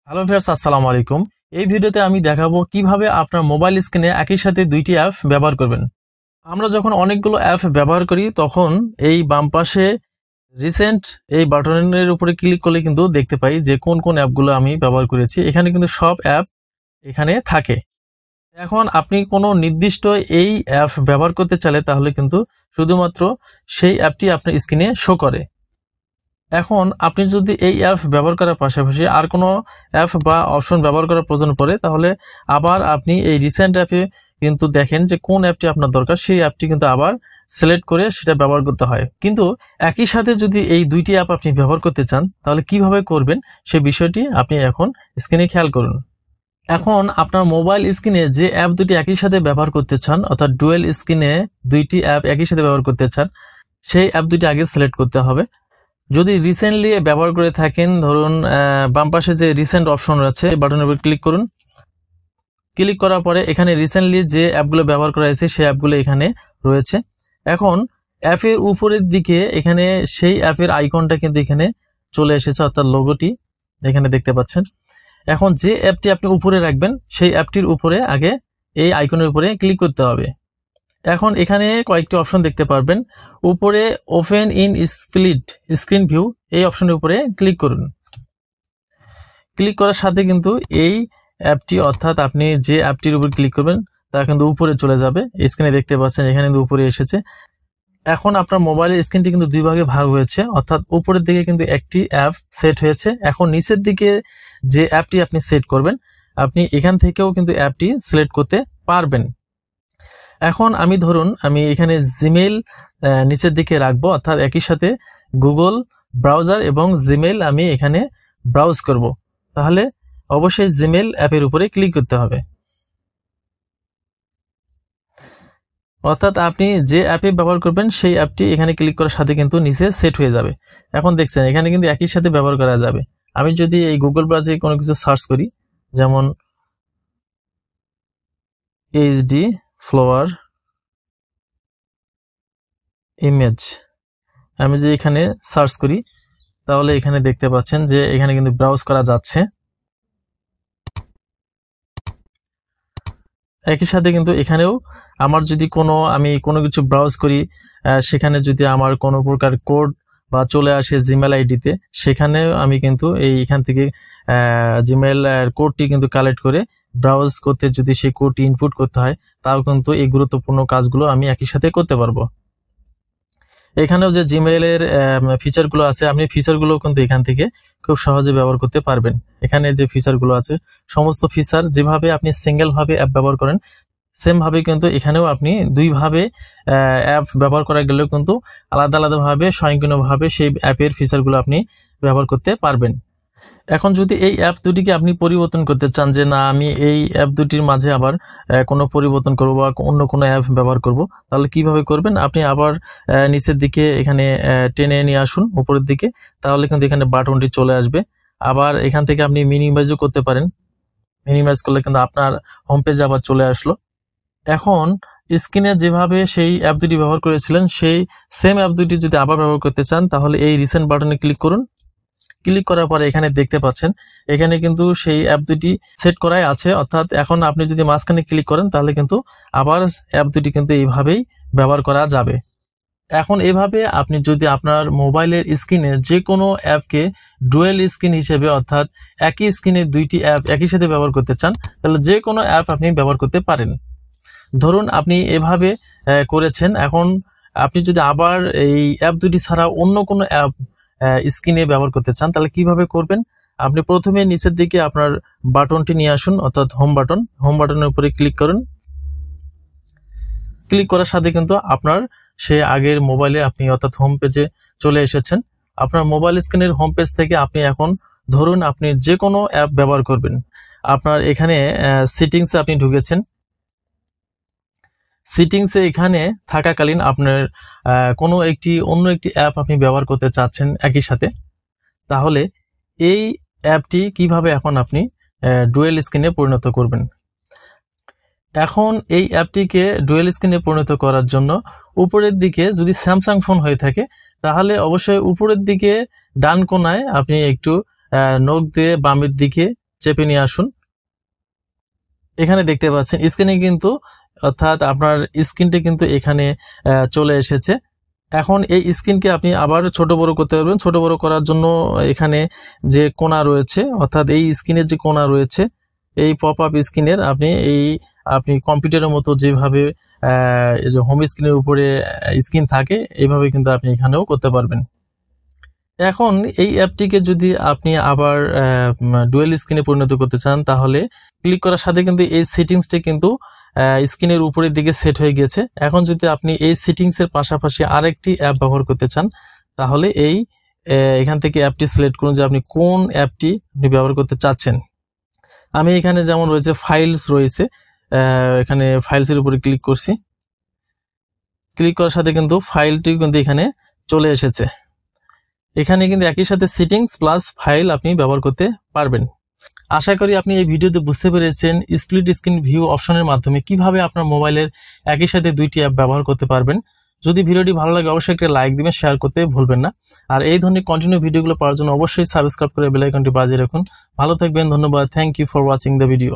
Hello viewers, আসসালামু আলাইকুম। এই ভিডিওতে আমি দেখাবো কিভাবে আপনার মোবাইল স্ক্রিনে একই সাথে দুইটি অ্যাপ ব্যবহার করবেন। আমরা যখন অনেকগুলো অ্যাপ ব্যবহার করি তখন এই বাম পাশে রিসেন্ট এই বাটনের উপরে ক্লিক করলে কিন্তু দেখতে পাই যে কোন কোন অ্যাপগুলো আমি ব্যবহার করেছি। এখানে কিন্তু সব অ্যাপ এখানে থাকে। এখন আপনি কোনো নির্দিষ্ট এই অ্যাপ ব্যবহার করতে চাইলে তাহলে কিন্তু শুধুমাত্র সেই অ্যাপটি আপনার স্ক্রিনে শো করে। এখন আপনি যদি এই অ্যাপ ব্যবহার করার পাশাপাশি আর কোনো অ্যাপ বা অপশন ব্যবহার করার প্রয়োজন পড়ে তাহলে আবার আপনি এই রিসেন্ট অ্যাপে কিন্তু দেখেন যে কোন অ্যাপটি আপনার দরকার, সেই অ্যাপটি কিন্তু আবার সিলেক্ট করে সেটা ব্যবহার করতে হয়। কিন্তু একই সাথে যদি এই দুইটি অ্যাপ আপনি ব্যবহার করতে চান তাহলে কিভাবে করবেন সেই বিষয়টি আপনি এখন স্ক্রিনে খেয়াল করুন। এখন আপনার মোবাইল স্ক্রিনে যে অ্যাপ দুটি একই সাথে ব্যবহার করতে চান, অর্থাৎ ডুয়েল স্ক্রিনে দুইটি অ্যাপ একই সাথে ব্যবহার করতে চান, সেই অ্যাপ দুটি আগে সিলেক্ট করতে হবে। যদি রিসেন্টলি ব্যবহার করে থাকেন, ধরুন বাম পাশে যে রিসেন্ট অপশন রয়েছে এই বাটনের উপর ক্লিক করুন। ক্লিক করার পরে এখানে রিসেন্টলি যে অ্যাপগুলো ব্যবহার করা হয়েছে সেই অ্যাপগুলো এখানে রয়েছে। এখন অ্যাপের উপরের দিকে এখানে সেই অ্যাপের আইকনটা কিন্তু এখানে চলে এসেছে, অর্থাৎ লোগোটি এখানে দেখতে পাচ্ছেন। এখন যে অ্যাপটি আপনি উপরে রাখবেন সেই অ্যাপটির উপরে আগে এই আইকনের উপরে ক্লিক করতে হবে। এখন এখানে কয়েকটি অপশন দেখতে পারবেন। উপরে open in split screen view এই অপশনের উপরে ক্লিক করুন। ক্লিক করার সাথে কিন্তু এই অ্যাপটি, অর্থাৎ আপনি যে অ্যাপটির উপর ক্লিক করবেন তা কিন্তু উপরে চলে যাবে। স্ক্রিনে দেখতে পাচ্ছেন এখানে কিন্তু উপরে এসেছে। এখন আপনার মোবাইলের স্ক্রিনটি কিন্তু দুই ভাগে ভাগ হয়েছে, অর্থাৎ উপরের দিকে কিন্তু একটি অ্যাপ সেট হয়েছে। এখন নিচের দিকে যে অ্যাপটি আপনি সেট করবেন আপনি এখান থেকেও কিন্তু অ্যাপটি সিলেক্ট করতে পারবেন। এখন আমি এখানে জিমেইল নিচের দিকে রাখবো, অর্থাৎ একই সাথে গুগল ব্রাউজার এবং জিমেইল আমি এখানে ব্রাউজ করব। তাহলে অবশ্যই জিমেইল অ্যাপের উপরে ক্লিক করতে হবে, অর্থাৎ আপনি যে অ্যাপে ব্যবহার করবেন সেই অ্যাপটি এখানে ক্লিক করার সাথে কিন্তু নিচে সেট হয়ে যাবে। এখন দেখছেন এখানে কিন্তু একই সাথে ব্যবহার করা যাবে। আমি যদি এই গুগল ব্রাউজারে কোনো কিছু সার্চ করি, যেমন এইচডি ফ্লাওয়ার ইমেজ, আমি যে এখানে সার্চ করি তাহলে এখানে দেখতে পাচ্ছেন যে এখানে কিন্তু ব্রাউজ করা যাচ্ছে। একই সাথে কিন্তু এখানেও আমার যদি আমি কোনো কিছু ব্রাউজ করি, সেখানে যদি আমার কোনো প্রকার কোড বা চলে আসে জিমেল আইডিতে, সেখানেও আমি কিন্তু এখান থেকে জিমেল কোডটি কিন্তু কালেক্ট করে ব্রাউজ করতে যদি সেই কোডটি ইনপুট করতে হয় তাও কিন্তু এই গুরুত্বপূর্ণ কাজগুলো আমি একই সাথে করতে পারবো। এখানেও যে জিমেইলের ফিচারগুলো আছে আপনি ফিচারগুলো কিন্তু এখান থেকে খুব সহজে ব্যবহার করতে পারবেন। এখানে যে ফিচারগুলো আছে সমস্ত ফিচার যেভাবে আপনি সিঙ্গেল ভাবে অ্যাপ ব্যবহার করেন সেম ভাবে কিন্তু এখানেও আপনি দুই ভাবে অ্যাপ ব্যবহার করা গেলেও কিন্তু আলাদা আলাদাভাবে স্বয়ংক্রিয়ভাবে সেই অ্যাপের ফিচারগুলো আপনি ব্যবহার করতে পারবেন। এখন যদি এই অ্যাপ দুটিকে আপনি পরিবর্তন করতে চান যে না আমি এই অ্যাপ দুটির মাঝে আবার কোনো পরিবর্তন করব বা অন্য কোনো অ্যাপ ব্যবহার করব, তাহলে কিভাবে করবেন? আপনি আবার নিচের দিকে এখানে টেনে নিয়ে আসুন উপরের দিকে, তাহলে কিন্তু এখানে বাটনটি চলে আসবে। আবার এখান থেকে আপনি মিনিমাইজও করতে পারেন। মিনিমাইজ করলে কিন্তু আপনার হোম পেজে আবার চলে আসলো। এখন স্ক্রিনে যেভাবে সেই অ্যাপ দুটি ব্যবহার করেছিলেন সেই সেম অ্যাপ দুটি যদি আবার ব্যবহার করতে চান তাহলে এই রিসেন্ট বাটনে ক্লিক করুন। ক্লিক করার পরে এখানে দেখতে পাচ্ছেন এখানে কিন্তু সেই অ্যাপ দুটি সেট করাই আছে, অর্থাৎ এখন আপনি যদি মাঝখানে ক্লিক করেন তাহলে কিন্তু আবার অ্যাপ দুটি কিন্তু এইভাবেই ব্যবহার করা যাবে। এখন এভাবে আপনি যদি আপনার মোবাইলের স্ক্রিনে যে কোনো অ্যাপকে ডুয়েল স্ক্রিন হিসেবে, অর্থাৎ একই স্ক্রিনে দুইটি অ্যাপ একই সাথে ব্যবহার করতে চান তাহলে যে কোনো অ্যাপ আপনি ব্যবহার করতে পারেন। ধরুন আপনি এভাবে করেছেন, এখন আপনি যদি আবার এই অ্যাপ দুটি ছাড়া অন্য কোনো অ্যাপ স্ক্রিনে ব্যবহার করতে চান তাহলে কিভাবে করবেন? আপনি প্রথমে নিচের দিকে আপনার বাটনটি নিয়ে আসুন, অর্থাৎ হোম বাটনের উপরে ক্লিক করুন। ক্লিক করার সাথে কিন্তু আপনার সে আগের মোবাইলে আপনি অর্থাৎ হোম পেজে চলে এসেছেন। আপনার মোবাইল স্ক্রিনের হোম পেজ থেকে আপনি এখন ধরুন আপনি যে কোনো অ্যাপ ব্যবহার করবেন, আপনার এখানে সেটিংসে আপনি ঢুকেছেন। সেটিংসে এখানে থাকাকালীন আপনার কোনো অন্য একটি অ্যাপ আপনি ব্যবহার করতে চাচ্ছেন একই সাথে, তাহলে এই অ্যাপটি কিভাবে এখন আপনি ডুয়েল স্ক্রিনে পরিণত করবেন? এখন এই অ্যাপটিকে ডুয়েল স্ক্রিনে পরিণত করার জন্য উপরের দিকে যদি স্যামসাং ফোন হয়ে থাকে তাহলে অবশ্যই উপরের দিকে ডান কোনায় আপনি একটু নখ দিয়ে বামের দিকে চেপে নিয়ে আসুন। এখানে দেখতে পাচ্ছেন স্ক্রিনে কিন্তু অর্থাৎ আপনার স্ক্রিনটা কিন্তু এখানে চলে এসেছে। এখন এই স্ক্রিনকে আপনি আবার ছোট বড় করতে পারবেন। ছোট বড় করার জন্য এখানে যে কোণা রয়েছে অর্থাৎ এই স্ক্রিনের যে কোণা রয়েছে এই পপ আপ স্ক্রিনের আপনি কম্পিউটারের মতো যেভাবে এই যে হোম স্ক্রিনের উপরে স্ক্রিন থাকে এইভাবে কিন্তু আপনি এখানেও করতে পারবেন। এখন এই অ্যাপটিকে যদি আপনি আবার ডুয়েল স্ক্রিনে পরিণত করতে চান তাহলে ক্লিক করার সাথে কিন্তু এই সেটিংসটা কিন্তু স্ক্রিনের উপরের দিকে সেট হয়ে গেছে। এখন যদি আপনি এই সেটিংসের পাশাপাশি আরেকটি অ্যাপ ব্যবহার করতে চান তাহলে এখান থেকে অ্যাপটি সিলেক্ট করুন যে আপনি কোন অ্যাপটি আপনি ব্যবহার করতে চাচ্ছেন। আমি এখানে যেমন রয়েছে ফাইলস রয়েছে, এখানে ফাইলসের উপরে ক্লিক করছি। ক্লিক করার সাথে কিন্তু ফাইলটি কিন্তু এখানে চলে এসেছে। এখানে কিন্তু একই সাথে সেটিংস প্লাস ফাইল আপনি ব্যবহার করতে পারবেন। আশা করি আপনি এই ভিডিওতে বুঝতে পেরেছেন স্প্লিট স্ক্রিন ভিউ অপশনের মাধ্যমে কিভাবে আপনার মোবাইলের একই সাথে দুইটি অ্যাপ ব্যবহার করতে পারবেন। যদি ভিডিওটি ভালো লাগে অবশ্যই একটা লাইক দিবেন, শেয়ার করতে ভুলবেন না। আর এই ধরনের কন্টিনিউ ভিডিওগুলো পাওয়ার জন্য অবশ্যই সাবস্ক্রাইব করে বেল আইকনটি বাজিয়ে রাখুন। ভালো থাকবেন, ধন্যবাদ। Thank you for watching the video.